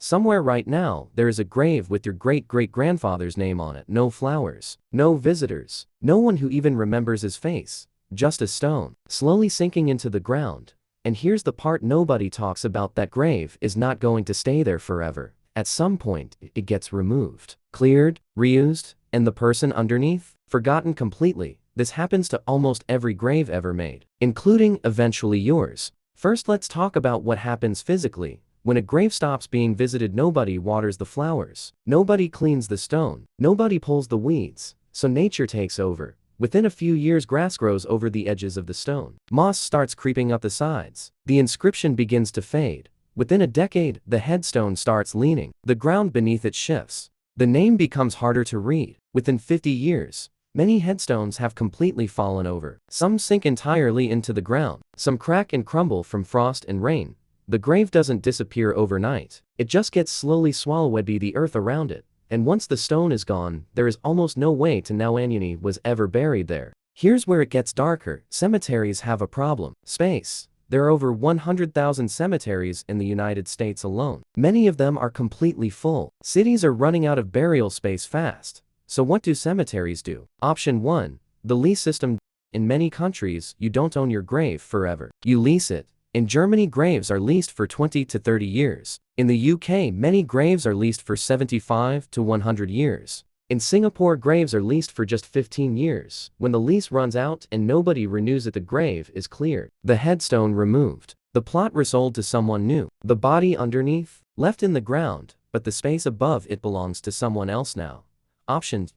Somewhere right now, there is a grave with your great-great-grandfather's name on it. No flowers, no visitors, no one who even remembers his face, just a stone, slowly sinking into the ground. And here's the part nobody talks about: that grave is not going to stay there forever. At some point, it gets removed, cleared, reused, and the person underneath, forgotten completely. This happens to almost every grave ever made, including eventually yours. First, let's talk about what happens physically. When a grave stops being visited, nobody waters the flowers, nobody cleans the stone, nobody pulls the weeds, so nature takes over. Within a few years, grass grows over the edges of the stone. Moss starts creeping up the sides. The inscription begins to fade. Within a decade, the headstone starts leaning. The ground beneath it shifts. The name becomes harder to read. Within 50 years, many headstones have completely fallen over. Some sink entirely into the ground. Some crack and crumble from frost and rain. The grave doesn't disappear overnight. It just gets slowly swallowed by the earth around it. And once the stone is gone, there is almost no way to know Anthony was ever buried there. Here's where it gets darker. Cemeteries have a problem. Space. There are over 100,000 cemeteries in the United States alone. Many of them are completely full. Cities are running out of burial space fast. So what do cemeteries do? Option 1. The lease system. In many countries, you don't own your grave forever. You lease it. In Germany, graves are leased for 20 to 30 years. In the UK, many graves are leased for 75 to 100 years. In Singapore, graves are leased for just 15 years. When the lease runs out and nobody renews it, the grave is cleared, the headstone removed, the plot resold to someone new, the body underneath, left in the ground, but the space above it belongs to someone else now. Options: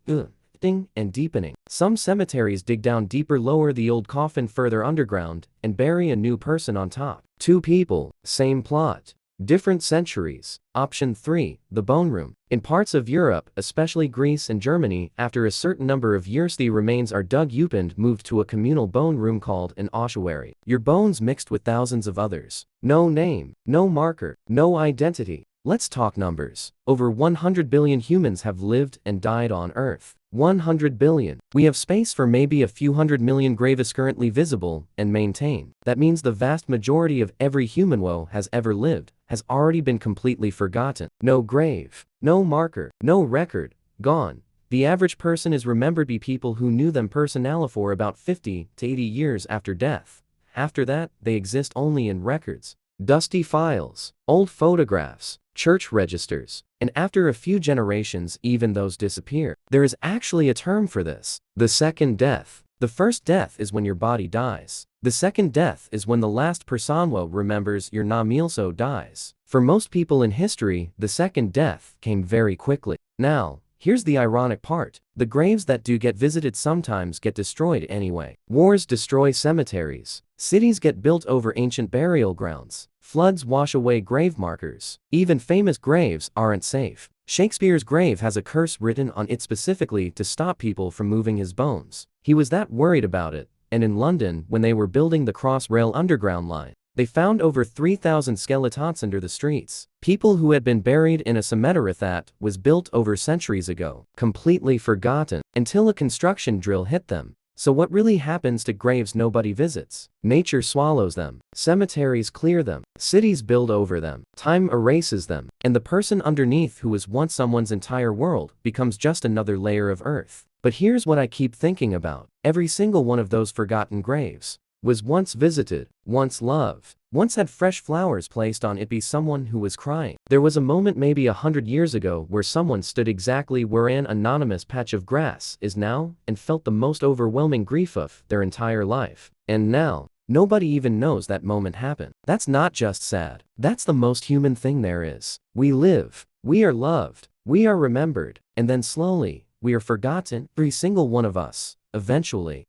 and deepening. Some cemeteries dig down deeper, lower the old coffin further underground, and bury a new person on top. Two people, same plot, different centuries. Option 3. The bone room. In parts of Europe, especially Greece and Germany, after a certain number of years the remains are dug up and moved to a communal bone room called an ossuary. Your bones mixed with thousands of others. No name, no marker, no identity. Let's talk numbers. Over 100 billion humans have lived and died on Earth. 100 billion. We have space for maybe a few 100 million graves currently visible and maintained. That means the vast majority of every human who has ever lived has already been completely forgotten. No grave, no marker, no record, gone. The average person is remembered by people who knew them personally for about 50 to 80 years after death. After that, they exist only in records, dusty files, old photographs, church registers, and after a few generations, even those disappear. There is actually a term for this: the second death. The first death is when your body dies. The second death is when the last person who remembers your name also dies. For most people in history, the second death came very quickly. Now, here's the ironic part. The graves that do get visited sometimes get destroyed anyway. Wars destroy cemeteries. Cities get built over ancient burial grounds. Floods wash away grave markers. Even famous graves aren't safe. Shakespeare's grave has a curse written on it specifically to stop people from moving his bones. He was that worried about it. And in London, when they were building the Crossrail Underground line, they found over 3,000 skeletons under the streets. People who had been buried in a cemetery that was built over centuries ago, completely forgotten, until a construction drill hit them. So what really happens to graves nobody visits? Nature swallows them. Cemeteries clear them. Cities build over them. Time erases them. And the person underneath, who was once someone's entire world, becomes just another layer of earth. But here's what I keep thinking about. Every single one of those forgotten graves was once visited, once loved, once had fresh flowers placed on it by someone who was crying. There was a moment maybe 100 years ago where someone stood exactly where an anonymous patch of grass is now and felt the most overwhelming grief of their entire life. And now, nobody even knows that moment happened. That's not just sad. That's the most human thing there is. We live, we are loved, we are remembered, and then slowly, we are forgotten, every single one of us, eventually.